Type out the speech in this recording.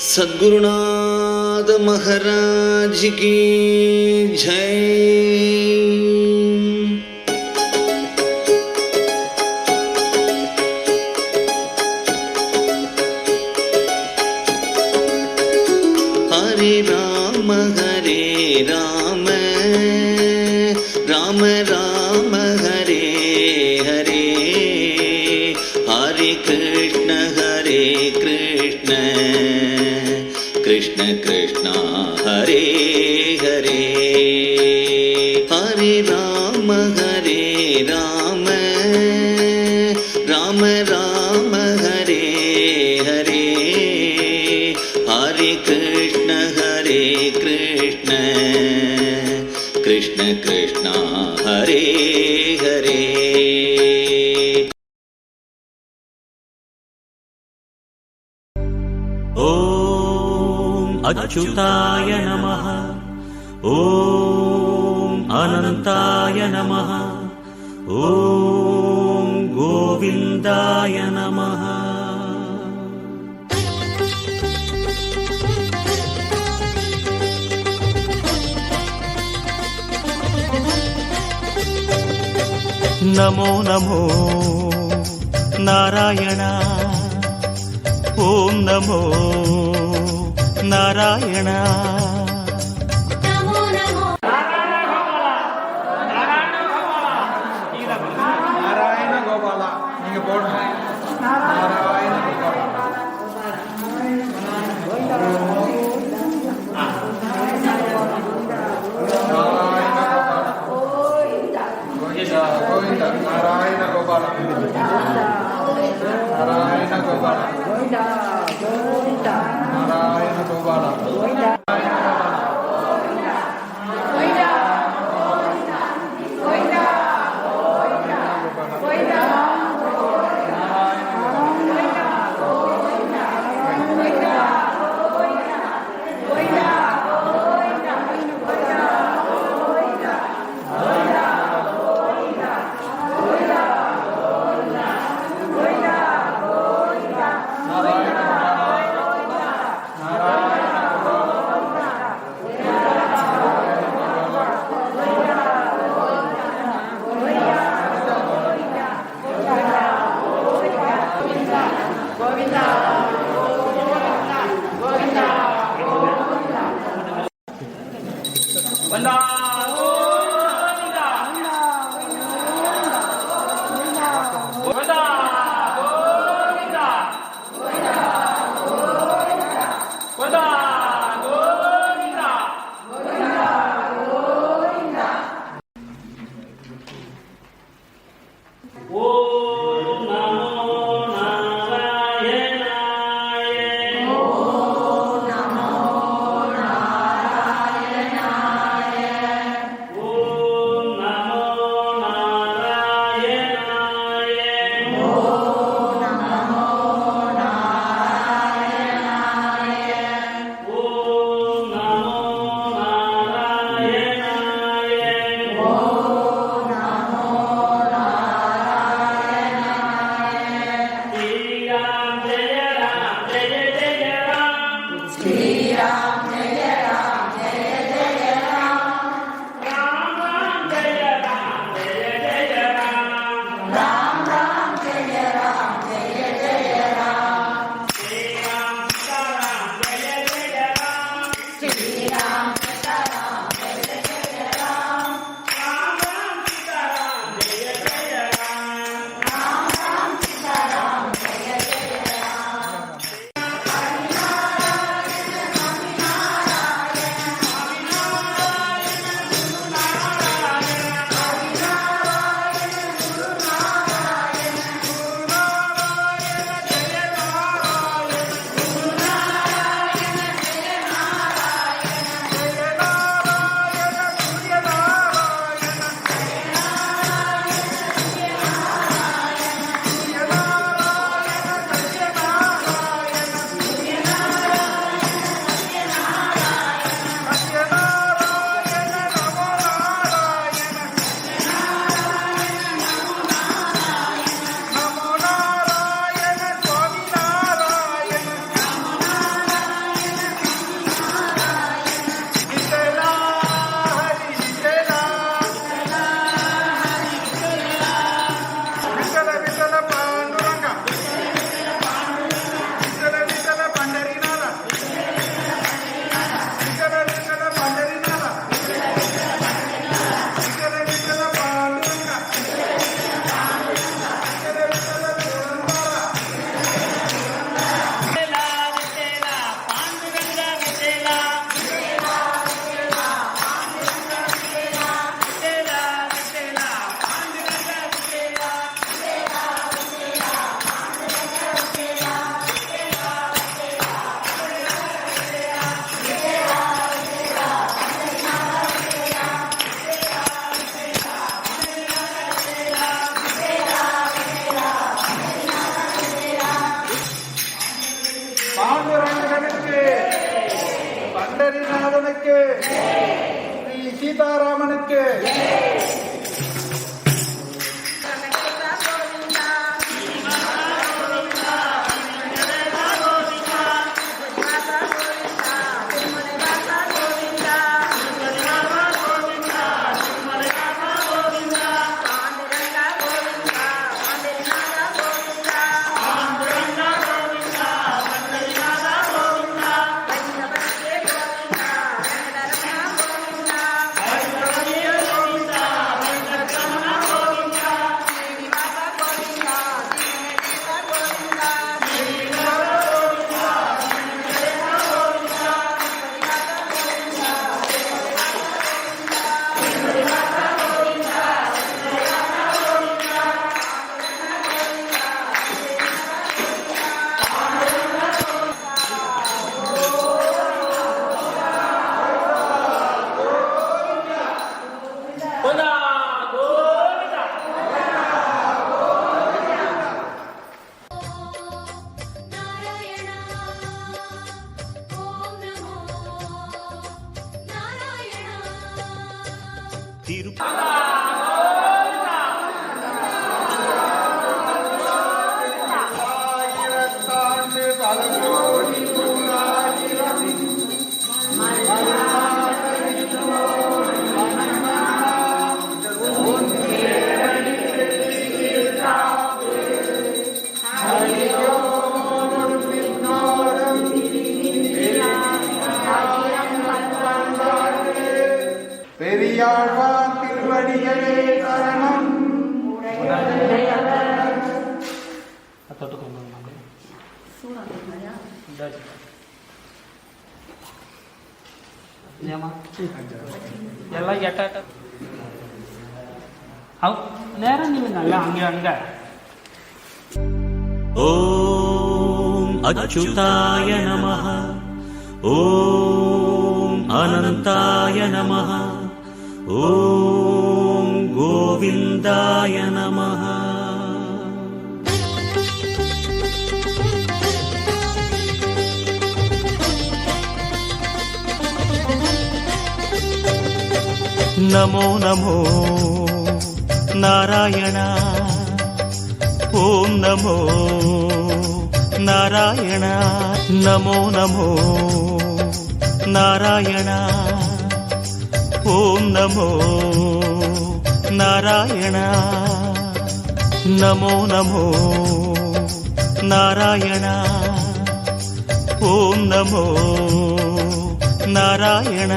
सद्गुरुनाथ महाराज की जय। हरे राम राम राम हरे हरे, हरे कृष्ण कृष्ण कृष्ण हरे हरे। हरे राम राम राम हरे हरे, हरे कृष्ण कृष्ण कृष्ण हरे हरे। ओम अच्युताय नमः, ओम अनंताय नमः, ओम गोविंदाय नमः। नमो नमो नारायण, ओम नमो नारायण। நாராயண கோபாலா நீங்க போடுங்க. நாராயண கோபாலா. கோவிந்தா நாராயண கோபாலா. நாராயண கோபாலா. நாராயண கோபாலா. பண்டரிநாதனுக்கு ஸ்ரீ சீதாராமனுக்கு ஆயிரத்தாண்டு பல கோடி நூறாயிரம் பெரியாழ்வார் திருவடிகளே சரணம். எல்லாம் எட்ட நேரம் நில்லுங்க அங்க அங்க. ஓம் அச்சுதாய நமः. ஓம் அனந்தாய நமः. ஓம் கோவிந்தாய நமः. नमो नमो नारायण. ओम नमो नारायण. नमो नमो नारायण. ओम नमो नारायण. नमो नमो नारायण. ओम नमो नारायण.